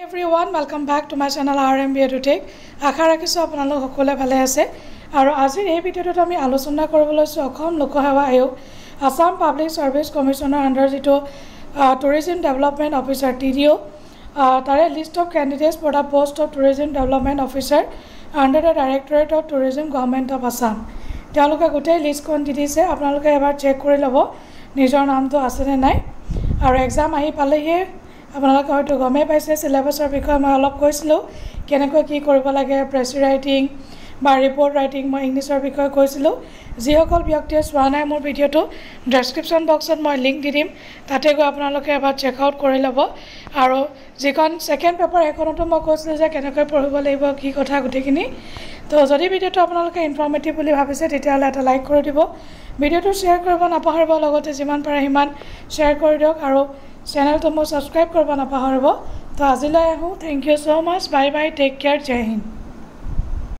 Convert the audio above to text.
Everyone, welcome back to my channel RMB EduTech. আশা ৰাখিছো আপোনালোক সকলোৱে ভালে আছে আৰু আজিৰ এই ভিডিঅ'টোত আমি আলোচনা কৰিব লৈছো অসম লোকসেৱা আয়োগ আসাম পাব্লিক সাৰ্ভিস কমিশনৰ আন্ডাৰ যেটো টুৰিজম ডেভেলপমেন্ট অফিচাৰ TDO তাৰে list of candidates for the post of tourism development officer under the directorate of tourism government of Assam তেওঁলোকে গোটেই লিষ্টখন দি দিছে আপোনালোকে এবাৰ চেক কৰি ল'ব নিজৰ নামটো আছে নে নাই আৰু এক্সাম আহি পালেহে আপোনালোকে হয়তো গমে পাইছে সিলেবাসৰ বিষয়ে মই অলপ কৈছিলো কেনেকৈ কি কৰিব লাগে প্ৰেছ ৰাইটিং বা ৰিপৰ্ট ৰাইটিং মই ইংলিছৰ বিষয়ে কৈছিলো যিসকল ব্যক্তিয়ে চোৱা নাই মোৰ ভিডিঅ'টো ডেসক্ৰিপচন বক্সত মই লিংক দি দিম তাতে গৈ আপোনালোকে এবাৰ চেক আউট কৰি ল'ব আৰু যিখন সেকেন্ড পেপাৰ এখনতো মই কৈছিলো যে কেনেকৈ পঢ়িব লাগিব কি কথা গুটেখিনি তো যদি ভিডিঅ'টো আপোনালোকে ইনফৰ্মেটিভ বুলি ভাবিছে তেতিয়াহ'লে এটা লাইক কৰি দিব ভিডিঅ'টো শ্বেয়াৰ কৰিব নাপাহৰিব লগতে যিমান পাৰে সিমান শ্বেয়াৰ কৰি দিয়ক আৰু চেনেলটো মই সাবস্ক্ৰাইব কৰিব নাপাহৰিব তো আজিলৈ আহো thank you so much bye bye take care জয় হিন্দ